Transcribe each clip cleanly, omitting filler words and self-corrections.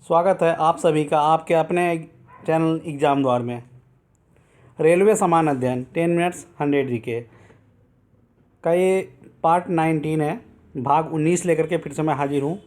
स्वागत है आप सभी का आपके अपने चैनल एग्जाम द्वार में। रेलवे समान अध्ययन 10 मिनट्स 100 जीके का ये पार्ट 19 है। भाग 19 लेकर के फिर से मैं हाजिर हूँ।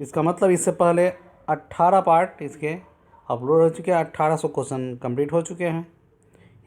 इसका मतलब इससे पहले 18 पार्ट इसके अपलोड हो चुके हैं। 1800 क्वेश्चन कंप्लीट हो चुके हैं।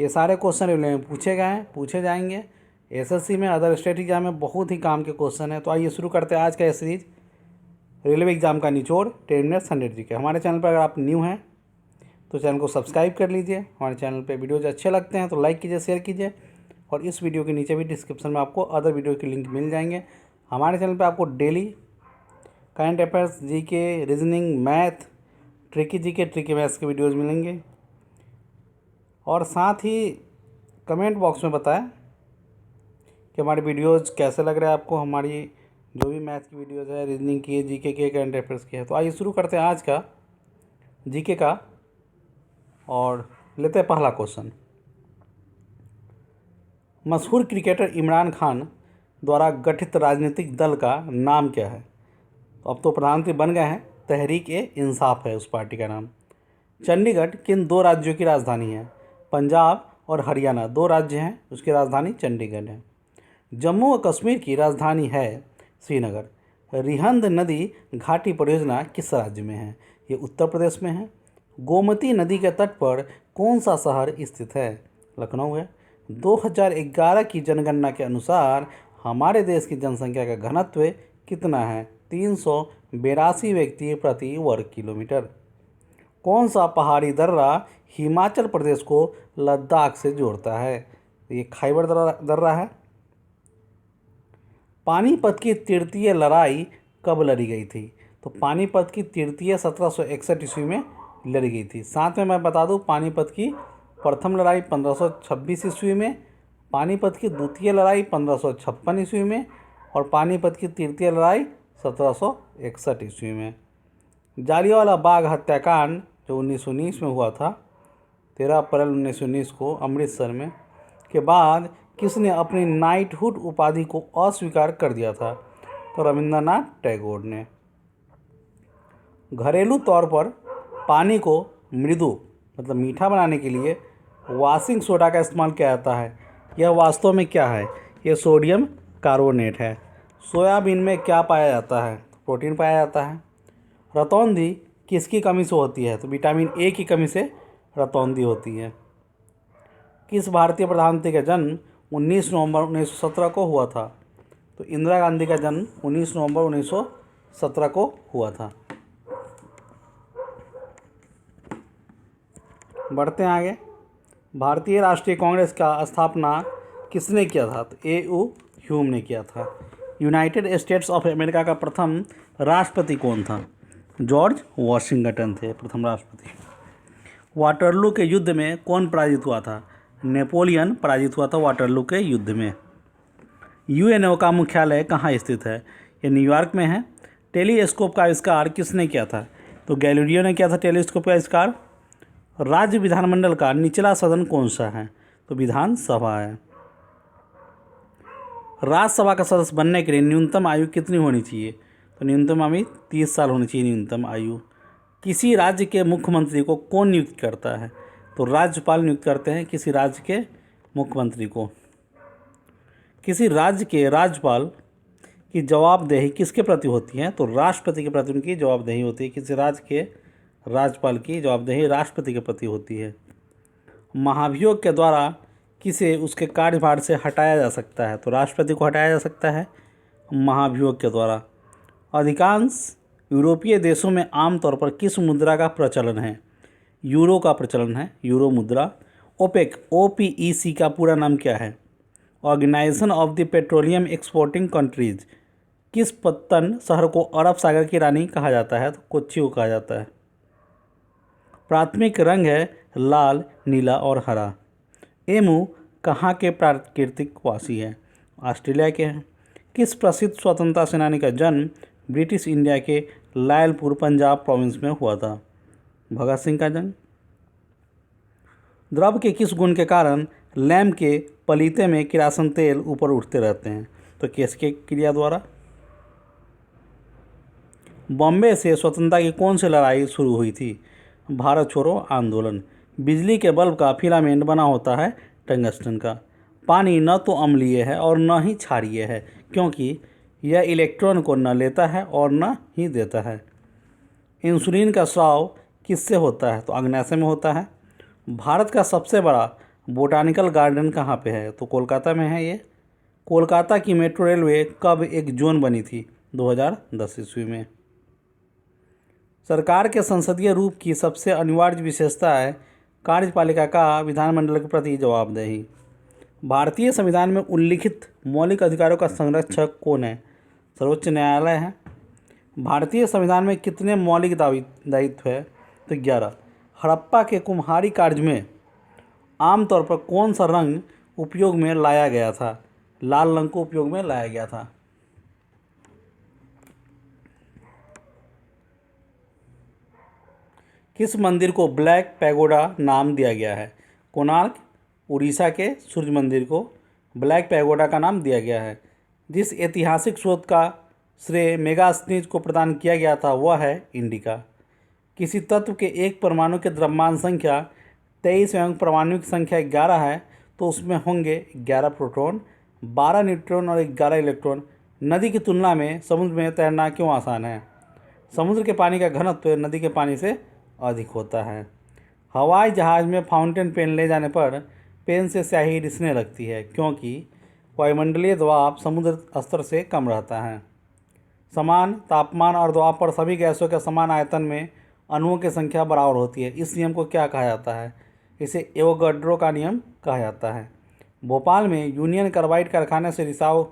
ये सारे क्वेश्चन रेलवे में पूछे गए हैं, पूछे जाएंगे। एसएससी में, अदर स्टेट एग्जाम में बहुत ही काम के क्वेश्चन है। तो आइए शुरू करते हैं आज का ये सीरीज, रेलवे एग्जाम का निचोड़ 10 मिनट्स 100 जीके। हमारे चैनल पर अगर आप न्यू हैं तो चैनल को सब्सक्राइब कर लीजिए। हमारे चैनल पे वीडियोज अच्छे लगते हैं तो लाइक कीजिए, शेयर कीजिए। और इस वीडियो के नीचे भी डिस्क्रिप्शन में आपको अदर वीडियो के लिंक मिल जाएंगे। हमारे चैनल पे आपको daily current affairs, GK, reasoning, math, tricky maths के वीडियोज़ मिलेंगे। और साथ ही कमेंट बॉक्स में बताएं कि हमारे वीडियोज़ कैसे लग रहे हैं आपको। हमारी जो भी मैथ की वीडियोज़ है, रीजनिंग की, जीके के, करंट अफेयर्स की है। तो आइए शुरू करते हैं आज का जीके का और लेते हैं पहला क्वेश्चन। मशहूर क्रिकेटर इमरान खान द्वारा गठित राजनीतिक दल का नाम क्या है? तो अब तो प्रधानमंत्री बन गए हैं, तहरीक-ए-इंसाफ है उस पार्टी का नाम। चंडीगढ़ किन दो राज्यों की राजधानी है? पंजाब और हरियाणा दो राज्य हैं, उसकी राजधानी चंडीगढ़ है। जम्मू और कश्मीर की राजधानी है श्रीनगर। रिहंद नदी घाटी परियोजना किस राज्य में है? ये उत्तर प्रदेश में है। गोमती नदी के तट पर कौन सा शहर स्थित है? लखनऊ है। 2011 की जनगणना के अनुसार हमारे देश की जनसंख्या का घनत्व कितना है? 382 व्यक्ति प्रति वर्ग किलोमीटर। कौन सा पहाड़ी दर्रा हिमाचल प्रदेश को लद्दाख से जोड़ता है? ये खाइबर दर्रा है। पानीपत की तृतीय लड़ाई कब लड़ी गई थी? तो पानीपत की तृतीय 1761 ईस्वी में लड़ी गई थी। साथ में मैं बता दूं, पानीपत की प्रथम लड़ाई 1526 ईस्वी में, पानीपत की द्वितीय लड़ाई 1556 ईस्वी में और पानीपत की तृतीय लड़ाई 1761 ईस्वी में। जालियांवाला बाग हत्याकांड जो 1919 में हुआ था, 13 अप्रैल 1919 को अमृतसर में, के बाद किसने अपनी नाइटहुड उपाधि को अस्वीकार कर दिया था? तो रविंद्रनाथ टैगोर ने। घरेलू तौर पर पानी को मृदु मतलब मीठा बनाने के लिए वॉशिंग सोडा का इस्तेमाल किया जाता है। यह वास्तव में क्या है? यह सोडियम कार्बोनेट है। सोयाबीन में क्या पाया जाता है? प्रोटीन पाया जाता है। रतौंधी किसकी कमी से होती है? तो विटामिन ए की कमी से रतौंधी होती है। किस भारतीय प्रधानमंत्री का जन्म 19 नवंबर 1917 को हुआ था? तो इंदिरा गांधी का जन्म 19 नवंबर 1917 को हुआ था। बढ़ते हैं आगे। भारतीय राष्ट्रीय कांग्रेस का स्थापना किसने किया था? तो ए.यू. ह्यूम ने किया था। यूनाइटेड स्टेट्स ऑफ अमेरिका का प्रथम राष्ट्रपति कौन था? जॉर्ज वॉशिंगटन थे प्रथम राष्ट्रपति। वाटरलू के युद्ध में कौन पराजित हुआ था? नेपोलियन पराजित हुआ था वाटरलू के युद्ध में। यूएनओ का मुख्यालय कहाँ स्थित है? ये न्यूयॉर्क में है। टेलीस्कोप का आविष्कार किसने किया था? तो गैलीलियो ने किया था टेलीस्कोप का आविष्कार। राज्य विधानमंडल का निचला सदन कौन सा है? तो विधानसभा है। राज्यसभा का सदस्य बनने के लिए न्यूनतम आयु कितनी होनी चाहिए? तो न्यूनतम आयु 30 साल होनी चाहिए न्यूनतम आयु। किसी राज्य के मुख्यमंत्री को कौन नियुक्त करता है? तो राज्यपाल नियुक्त करते हैं किसी राज्य के मुख्यमंत्री को। किसी राज्य के राज्यपाल की जवाबदेही किसके प्रति होती है? तो राष्ट्रपति के प्रति उनकी जवाबदेही होती है। किसी राज्य के राज्यपाल की जवाबदेही राष्ट्रपति के प्रति होती है। महाभियोग के द्वारा किसे उसके कार्यभार से हटाया जा सकता है? तो राष्ट्रपति को हटाया जा सकता है महाभियोग के द्वारा। अधिकांश यूरोपीय देशों में आमतौर पर किस मुद्रा का प्रचलन है? यूरो का प्रचलन है, यूरो मुद्रा। ओपेक OPEC का पूरा नाम क्या है? Organisation of the petroleum exporting countries. किस पत्तन शहर को अरब सागर की रानी कहा जाता है? तो कोच्चि को कहा जाता है। प्राथमिक रंग है लाल, नीला और हरा। एमू कहाँ के प्राकृतिक वासी है? ऑस्ट्रेलिया के हैं। किस प्रसिद्ध स्वतंत्रता सेनानी का जन्म ब्रिटिश इंडिया के लायलपुर पंजाब प्रोविंस में हुआ था? भगत सिंह का जन्म। द्रव के किस गुण के कारण लैंप के पलीते में किरासन तेल ऊपर उठते रहते हैं? तो किसके क्रिया द्वारा? बॉम्बे से स्वतंत्रता की कौन सी लड़ाई शुरू हुई थी? भारत छोड़ो आंदोलन। बिजली के बल्ब का फिलामेंट बना होता है टंगस्टन का। पानी न तो अम्लीय है और न ही क्षारीय है, क्योंकि यह इलेक्ट्रॉन को न लेता है और न ही देता है। इंसुलिन का स्राव किससे होता है? तो अग्नाशय में होता है। भारत का सबसे बड़ा बोटानिकल गार्डन कहाँ पे है? तो कोलकाता में है ये। कोलकाता की मेट्रो रेलवे कब एक जोन बनी थी? 2010 ईस्वी में। सरकार के संसदीय रूप की सबसे अनिवार्य विशेषता है कार्यपालिका का विधानमंडल के प्रति जवाबदेही। भारतीय संविधान में उल्लिखित मौलिक अधिकारों का संरक्षक कौन है? सर्वोच्च न्यायालय है। भारतीय संविधान में कितने मौलिक दायित्व है? तो 11। हड़प्पा के कुम्हारी कार्य में आमतौर पर कौन सा रंग उपयोग में लाया गया था? लाल रंग को उपयोग में लाया गया था। किस मंदिर को ब्लैक पैगोडा नाम दिया गया है? कोणार्क, उड़ीसा के सूर्य मंदिर को ब्लैक पैगोडा का नाम दिया गया है। जिस ऐतिहासिक शोध का श्रेय मेगास्थनीज को प्रदान किया गया था वह है इंडिका। किसी तत्व के एक परमाणु के द्रव्यमान संख्या 23 एवं परमाणु की संख्या 11 है तो उसमें होंगे 11 प्रोटॉन, 12 न्यूट्रॉन और 11 इलेक्ट्रॉन। नदी की तुलना में समुद्र में तैरना क्यों आसान है? समुद्र के पानी का घनत्व नदी के पानी से अधिक होता है। हवाई जहाज़ में फाउंटेन पेन ले जाने पर पेन से स्याही रिसने लगती है, क्योंकि वायुमंडलीय दबाव समुद्र स्तर से कम रहता है। समान तापमान और दबाव पर सभी गैसों के समान आयतन में अणुओं की संख्या बराबर होती है। इस नियम को क्या कहा जाता है? इसे एवोगाड्रो का नियम कहा जाता है। भोपाल में यूनियन कार्बाइड कारखाने से रिसाव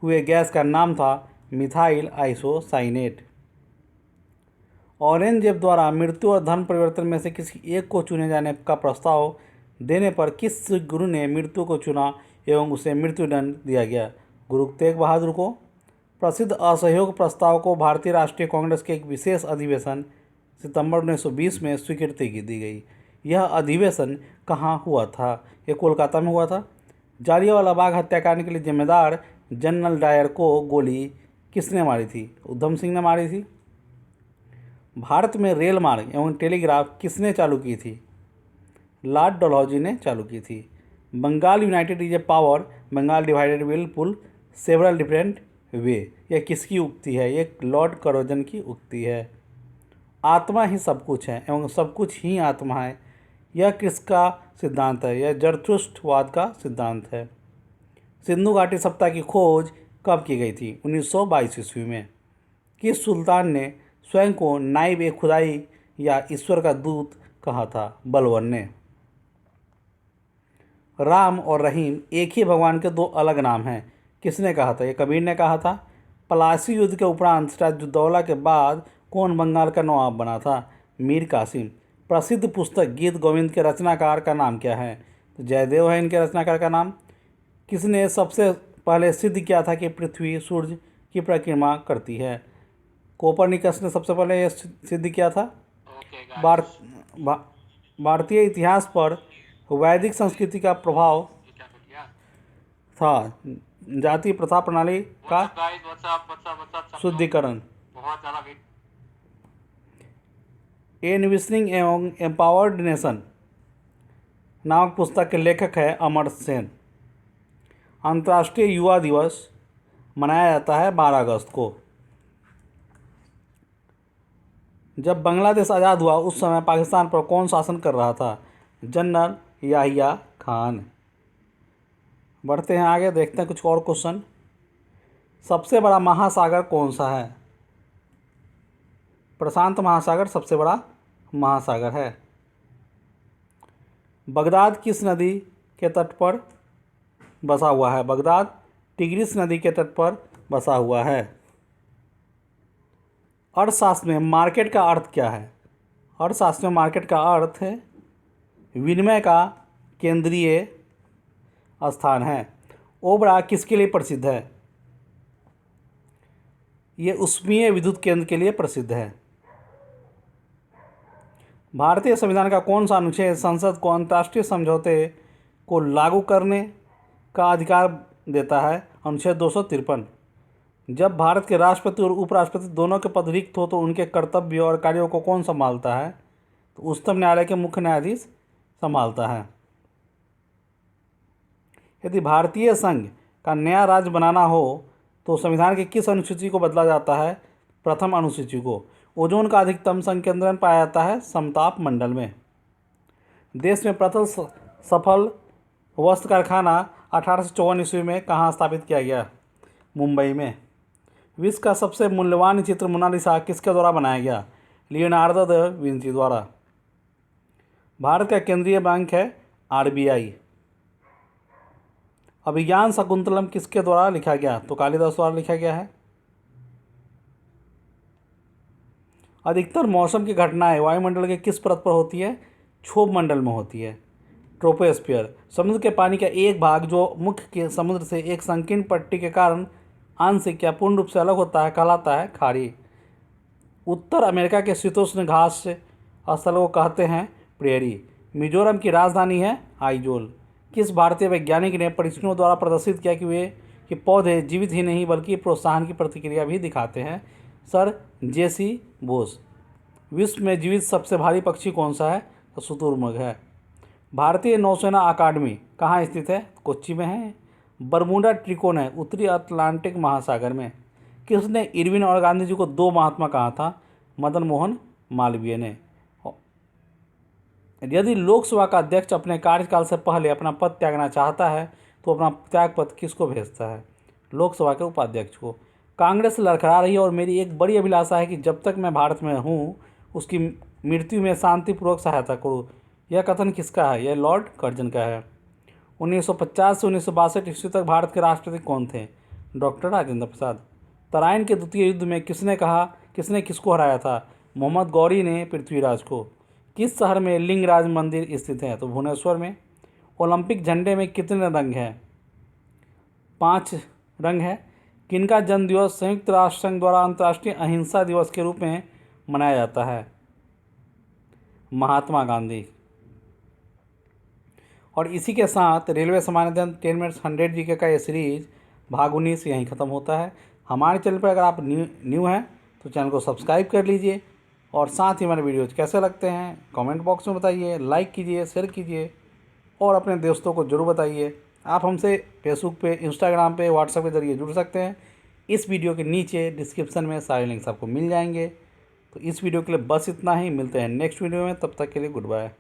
हुए गैस का नाम था मिथाइल आइसोसाइनेट। औरंगजेब द्वारा मृत्यु और धर्म परिवर्तन में से किसी एक को चुने जाने का प्रस्ताव देने पर किस गुरु ने मृत्यु को चुना एवं उसे मृत्युदंड दिया गया? गुरु तेग बहादुर को। प्रसिद्ध असहयोग प्रस्ताव को भारतीय राष्ट्रीय कांग्रेस के एक विशेष अधिवेशन सितंबर 1920 में स्वीकृति दी गई। यह अधिवेशन कहाँ हुआ था? यह कोलकाता में हुआ था। जालियांवाला बाग हत्याकांड के लिए जिम्मेदार जनरल डायर को गोली किसने मारी थी? उधम सिंह ने मारी थी। भारत में रेल मार्ग एवं टेलीग्राफ किसने चालू की थी? लॉर्ड डलहौजी ने चालू की थी। Bengal united is a power, Bengal divided will pull several different way. यह किसकी उक्ति है? ये लॉर्ड कर्जन की उक्ति है। आत्मा ही सब कुछ है एवं सब कुछ ही आत्मा है, यह किसका सिद्धांत है? यह जरथुस्ट्रवाद का सिद्धांत है। सिंधु घाटी सप्ताह की खोज कब की गई थी? 1922 ईस्वी में। किस सुल्तान ने स्वयं को नाइब ए खुदाई या ईश्वर का दूत कहा था? बलवन ने। राम और रहीम एक ही भगवान के दो अलग नाम हैं, किसने कहा था? ये कबीर ने कहा था। पलासी युद्ध के उपरांत सिराजुद्दौला के बाद कौन बंगाल का नवाब बना था? मीर कासिम। प्रसिद्ध पुस्तक गीत गोविंद के रचनाकार का नाम क्या है? तो जयदेव है इनके रचनाकार का नाम। किसने सबसे पहले सिद्ध किया था कि पृथ्वी सूर्य की परिक्रमा करती है? कोपरनिकस ने सबसे पहले यह सिद्ध किया था। भारतीय इतिहास पर वैदिक संस्कृति का प्रभाव था जाति प्रथा प्रणाली का शुद्धिकरण। ए निविस्निंग एवं एम्पावर्ड नेशन नामक पुस्तक के लेखक है अमर्त्य सेन। अंतर्राष्ट्रीय युवा दिवस मनाया जाता है 12 अगस्त को। जब बांग्लादेश आज़ाद हुआ उस समय पाकिस्तान पर कौन शासन कर रहा था? जनरल याहिया खान। बढ़ते हैं आगे, देखते हैं कुछ और क्वेश्चन। सबसे बड़ा महासागर कौन सा है? प्रशांत महासागर सबसे बड़ा महासागर है। बगदाद किस नदी के तट पर बसा हुआ है? बगदाद टिग्रिस नदी के तट पर बसा हुआ है। अर्थशास्त्र में मार्केट का अर्थ क्या है? अर्थशास्त्र में मार्केट का अर्थ है विनिमय का केंद्रीय स्थान है। ओबरा किसके लिए प्रसिद्ध है? ये ऊष्मीय विद्युत केंद्र के लिए प्रसिद्ध है। भारतीय संविधान का कौन सा अनुच्छेद संसद को अंतर्राष्ट्रीय समझौते को लागू करने का अधिकार देता है? अनुच्छेद 253। जब भारत के राष्ट्रपति और उपराष्ट्रपति दोनों के पद रिक्त हो तो उनके कर्तव्य और कार्यों को कौन संभालता है? तो उच्चतम न्यायालय के मुख्य न्यायाधीश संभालता है। यदि भारतीय संघ का नया राज्य बनाना हो तो संविधान के किस अनुसूची को बदला जाता है? प्रथम अनुसूची को। ओजोन का अधिकतम संकेंद्रण पाया जाता है समताप मंडल में। देश में प्रथम सफल वस्त्र कारखाना 1854 ईस्वी में कहाँ स्थापित किया गया? मुंबई में। विश्व का सबसे मूल्यवान चित्र मोनालिसा किसके द्वारा बनाया गया? लियोनार्डो दा विंची द्वारा। भारत का केंद्रीय बैंक है RBI। अभिज्ञान शाकुंतलम किसके द्वारा लिखा गया? तो कालिदास द्वारा लिखा गया है। अधिकतर मौसम की घटनाएं वायुमंडल के किस परत पर होती है? क्षोभ मंडल में होती है, ट्रोपोस्फीयर। समुद्र के पानी का एक भाग जो मुख्य के समुद्र से एक संकीर्ण पट्टी के कारण आंशिक या पूर्ण रूप से अलग होता है कहलाता है खाड़ी। उत्तर अमेरिका के शीतोष्ण घास स्थलों को कहते हैं प्रेरी। मिजोरम की राजधानी है आइजोल। किस भारतीय वैज्ञानिक ने परीक्षणों द्वारा प्रदर्शित किया कि पौधे जीवित ही नहीं बल्कि प्रोत्साहन की प्रतिक्रिया भी दिखाते हैं? Sir JC Bose. विश्व में जीवित सबसे भारी पक्षी कौन सा है? तो शुतुरमुर्ग है। भारतीय नौसेना अकादमी कहाँ स्थित है? कोच्चि में है। बरमूडा त्रिकोण है उत्तरी अटलांटिक महासागर में। किसने इरविन और गांधी जी को दो महात्मा कहा था? मदन मोहन मालवीय ने। यदि लोकसभा का अध्यक्ष अपने कार्यकाल से पहले अपना पद त्यागना चाहता है तो अपना त्यागपत्र किसको भेजता है? लोकसभा के उपाध्यक्ष को। कांग्रेस लड़खड़ा रही है और मेरी एक बड़ी अभिलाषा है कि जब तक मैं भारत में हूँ उसकी मृत्यु में शांतिपूर्वक सहायता करूँ। यह कथन किसका है? यह लॉर्ड कर्जन का है। 1950 से 1962 ईस्वी तक भारत के राष्ट्रपति कौन थे? डॉक्टर राजेंद्र प्रसाद। तराइन के द्वितीय युद्ध में किसने किसको हराया था? मोहम्मद गौरी ने पृथ्वीराज को। किस शहर में लिंगराज मंदिर स्थित है? तो भुवनेश्वर में। ओलंपिक झंडे में कितने रंग हैं? 5 रंग है। किनका जन्म दिवस संयुक्त राष्ट्र संघ द्वारा अंतर्राष्ट्रीय अहिंसा दिवस के रूप में मनाया जाता है? महात्मा गांधी। और इसी के साथ रेलवे सामान्य अध्ययन 10 मिनट्स 100 GK का ये सीरीज भाग 19 यहीं ख़त्म होता है। हमारे चैनल पर अगर आप न्यू हैं तो चैनल को सब्सक्राइब कर लीजिए और साथ ही हमारे वीडियोज़ कैसे लगते हैं कमेंट बॉक्स में बताइए, लाइक कीजिए, शेयर कीजिए और अपने दोस्तों को ज़रूर बताइए। आप हमसे फेसबुक पे, इंस्टाग्राम पे, व्हाट्सएप के ज़रिए जुड़ सकते हैं। इस वीडियो के नीचे डिस्क्रिप्शन में सारे लिंक्स आपको मिल जाएंगे। तो इस वीडियो के लिए बस इतना ही। मिलते हैं नेक्स्ट वीडियो में, तब तक के लिए गुड बाय।